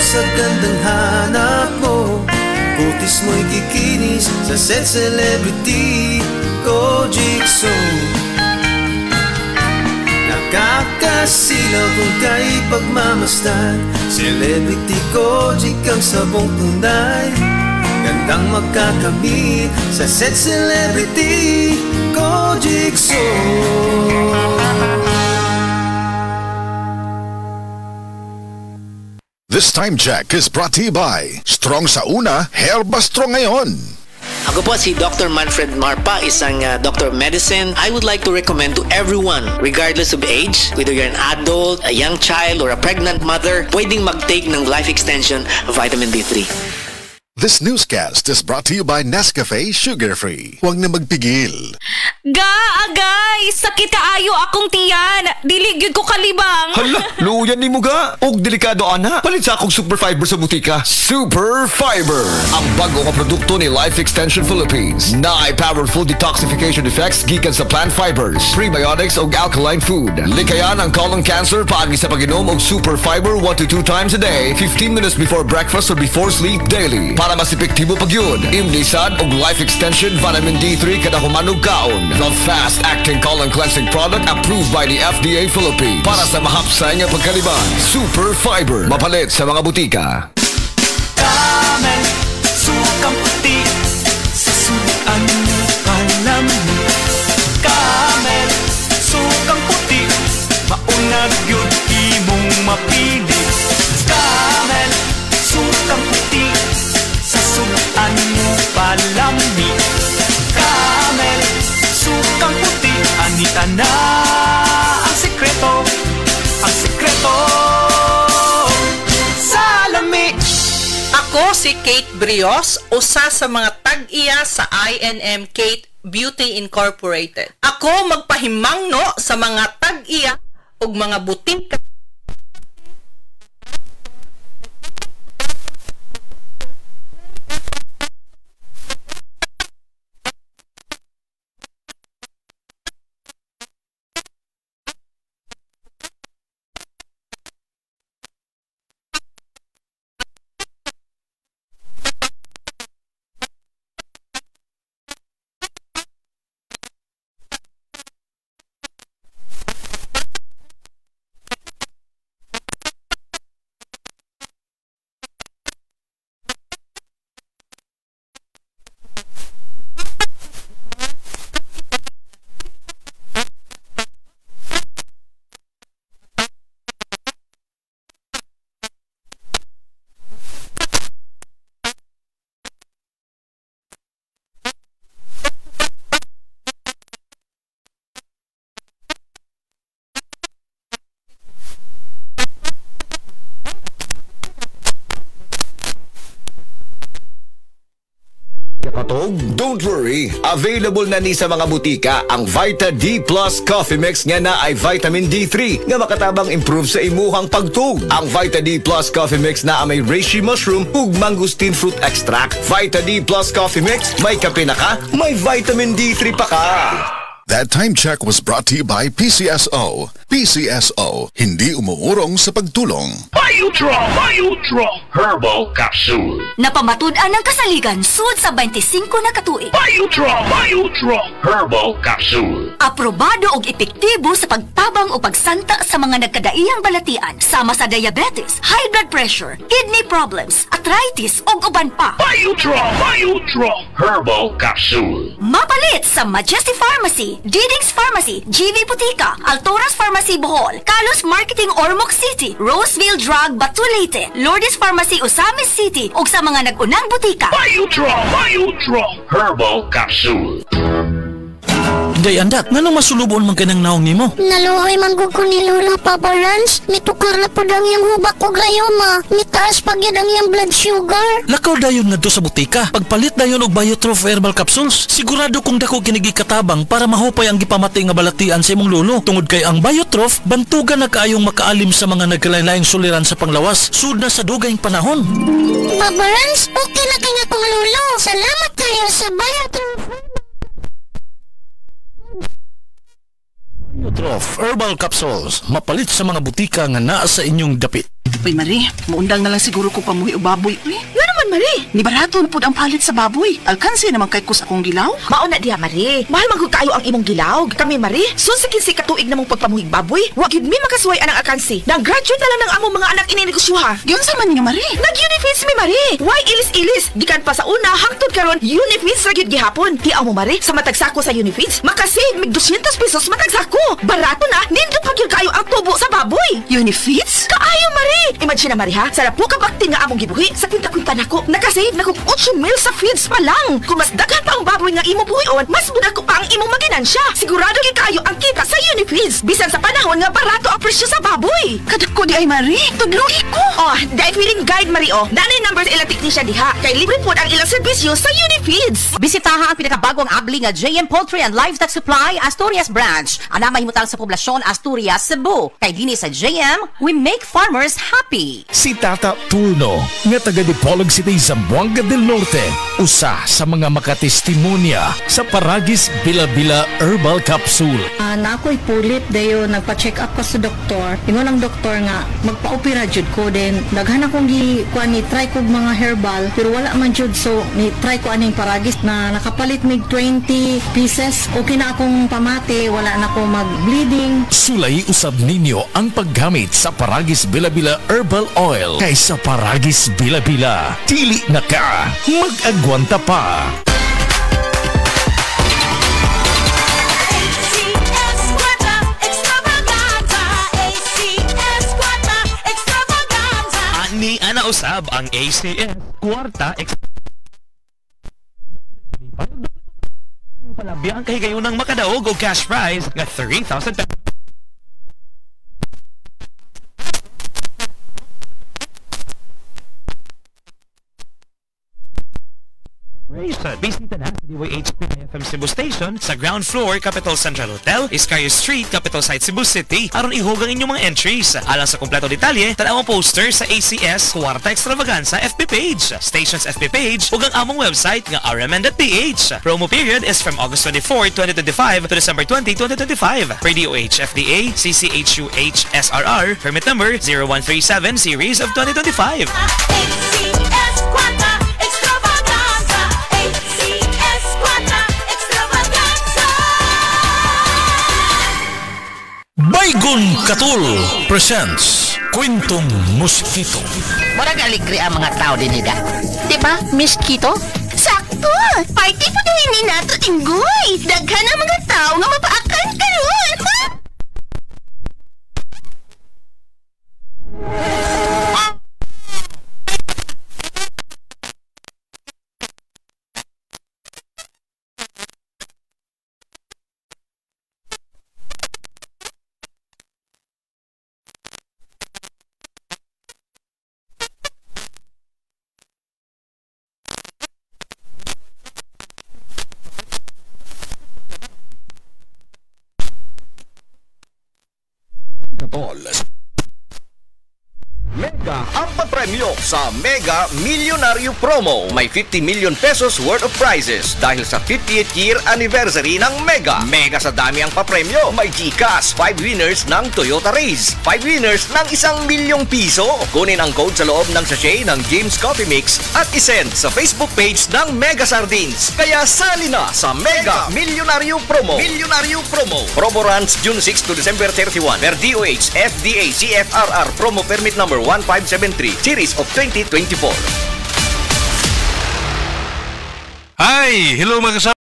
sa gandang hanap mo. Kutis mo'y kikinis sa set celebrity ko, Jigsaw. Nakakasilaw kung kay pagmamasdan. Celebrity ko, Jig ang sabong tunay. Gandang magkakamit sa set celebrity ko, Jigsaw. This time check is brought to you by Strong sa una, Herba Strong ngayon. Ako po si Dr. Manfred Marpa, isang doctor of medicine. I would like to recommend to everyone, regardless of age, whether you're an adult, a young child, or a pregnant mother, pwedeng mag-take ng Life Extension Vitamin D3. This newscast is brought to you by Nescafe Sugar Free. Huwag na magpigil. Agay! Sakit kaayo akong tiyan. Diligid ko kalibang. Hala, luyan ni mo ga. Og delikado ana. Palit sa akong Super Fiber sa butika. Super Fiber. Ang bago nga produkto ni Life Extension Philippines. Na ay powerful detoxification effects gikan sa plant fibers, prebiotics og alkaline food. Likayan ang colon cancer paagi sa pag-inom og Super Fiber 1 to 2 times a day, 15 minutes before breakfast or before sleep daily. Para mas epektibo pag yun, imnisad og Life Extension Vitamin D3 kada humanog kaon. The fast-acting colon cleansing product approved by the FDA Philippines. Para sa mahapsay nga pagkaliban, Super Fiber. Mapalit sa mga butika. Camel, sukang puti, sasuan mo palamig. Camel, sukang puti, maunag yun imong mapili. Camel, sukang puti, sasuan mo palamig. Camel, sukang puti, anita na ang sekreto sa lami. Ako si Kate Brios, usa sa mga tag-iya sa I&M Kate Beauty Incorporated. Ako magpahimangno sa mga tag-iya ug mga butika. Don't worry, available na ni sa mga butika ang Vita D Plus Coffee Mix nga na ay vitamin D3 nga makatabang improve sa imuhang pagtug. Ang Vita D Plus Coffee Mix na may reishi mushroom ug mangosteen fruit extract. Vita D Plus Coffee Mix, may kape na ka, may vitamin D3 pa ka. That time check was brought to you by PCSO. PCSO, hindi umuurong sa pagtulong. Biodraw Herbal Capsule. Napamatud-an ang kasaligan sud sa 25 na katuig. Biodraw Herbal Capsule. Aprobado og epektibo sa pagtabang o pagsanta sa mga nagkadaiyang balatian sama sa diabetes, high blood pressure, kidney problems, arthritis ug uban pa. Biodraw Herbal Capsule. Mapalit sa Majesty Pharmacy, Diding's Pharmacy, GV Putika, Altoras Pharmacy Bohol, Kalos Marketing Ormoc City, Roseville Drug Batulete, Lourdes Pharmacy Osamis City ug sa mga nag-unang butika. Biodraw Herbal Capsule. Day andak, nganong masulubon man kanang naong nimo? Naluoy man gud ko ni Lola Papa Lance. Mitukar na po ang iyang hubak ko gayoma. Mitaas pag yan ang iyang blood sugar. Lakaw dayon nga do sa butika. Pagpalit dayon og Biotrof Herbal Capsules. Sigurado kung dako kinigi katabang para mahupay ang gipamati nga balatian sa imong lolo. Tungod kay ang Biotrof, bantugan na kaayong makaalim sa mga nagkalain-laing suliran sa panglawas. Sud na sa dugayng panahon. Papa Lance, okay na kay nga kong lolo. Salamat kayo sa Biotrof. Biotrof Herbal Capsules, mapalit sa mga butika nga naa sa inyong dapit. Uy, Marie, muundang na lang siguro ko pamuhi o baboy. Uy, Yun naman, Marie. ni barato na po ang palit sa baboy. Alkansi naman kay kus akong gilaw. Mauna diha, Marie. Mahal magod kayo ang imong gilawg. Kami, Marie, sunsikin si katuig namong pagpamuhig baboy. Wa gyud mi makasuway anang akansi. Nag-graduate na lang ng among mga anak ininegosyoha. Yun sa man nga, Marie. Nag-Unifeeds mi, Marie. Why ilis-ilis? Gikan pa sa una, hangtod karon Unifeeds ra gyud gihapon. Tiaw mo, Marie, sa matagsako sa Unifeeds, makasave mig 200 pesos matagsako. Barato na, nindot pa gyud kayo ang tubo sa baboy. Unifeeds? Kaayo, Marie! Imagine na, Marie, ha? Sarap po kabakti nga among gibuhi. Sa kwinta-kwinta nako, nakasave na kong 8 mil sa feeds pa lang. Kung mas daghan pa ang baboy nga imo buhion, mas budak ko pa ang imong maginansya. Sigurado gyud kayo ang kita sa Unifeeds. Bisan sa panahon nga barato ang presyo sa baboy. Kadako di ay, Marie. Tudlugi ko. Oh, dahil feeding guide, Marie, oh. Nanay numbers ilang teknisya diha. Kay libre po ang ilang serbisyo sa Unifeeds. Bisitaha ang pinakabagong abli nga JM Poultry and Livestock Supply Asturias Branch. Ana mahimutang sa poblasyon Asturias, Cebu. Kay dinhi sa JM, we make farmers happy. Si Tata Turno, nga taga Dipolog City, Zamboanga del Norte, usa sa mga makatestimonya sa Paragis Bila-Bila Herbal Capsule. Na ako'y pulit dayo nagpa-check up ko sa doktor. Ingon ang doktor nga magpa-opera jud ko din. Daghan akong kuan ni try ko mga herbal pero wala man jud, so ni try ko aning Paragis na nakapalit mig 20 pieces. Okay na akong pamati, wala na ako mag-bleeding. Sulay usab ninyo ang paggamit sa Paragis Bila-Bila Herbal Oil kaysa Paragis Bila-Bila. Dili na ka, mag-agwanta pa. Ani ana usab ang ACS Kwarta Palabiyang kay kayo ng makadaog o cash prize nga 3,000 pesos. Bisita na sa DYHP-FM Cebu Station sa ground floor, Capital Central Hotel, Iscario Street, Capital Site, Cebu City. Aron ihugang inyong mga entries. Alang sa kompleto detalye, tanaw ang poster sa ACS Kwarta Extravaganza FB page, Station's FB page, ug ang among website nga rmn.ph. Promo period is from August 24, 2025 to December 20, 2025. Per DOH FDA, CCHUH SRR, permit number 0137 series of 2025. ACS Kwarta Extravaganza, ACS Kwarta Extravaganza. Baygon Katul presents Kwentong Mosquito. Murag aligri ang mga tao din nila. Diba, Mosquito? Sakto! Party po dahil ni nato tinggoy! Daghan ang mga tao nga mapaakan karon! Mega ang papremyo sa Mega Millionario Promo. May 50 million pesos worth of prizes dahil sa 50th year anniversary ng Mega. Mega sa dami ang papremyo. May GCash, 5 winners ng Toyota Race, 5 winners ng 1 milyong piso. Kunin ang code sa loob ng sachet ng James Coffee Mix at isend sa Facebook page ng Mega Sardines. Kaya sali na sa Mega Millionario Promo. Millionario Promo. Promo runs June 6 to December 31. Per DOH, FDA, CFRR. Promo permit number 1573 series of 2024. Hi! Hello mga kasama.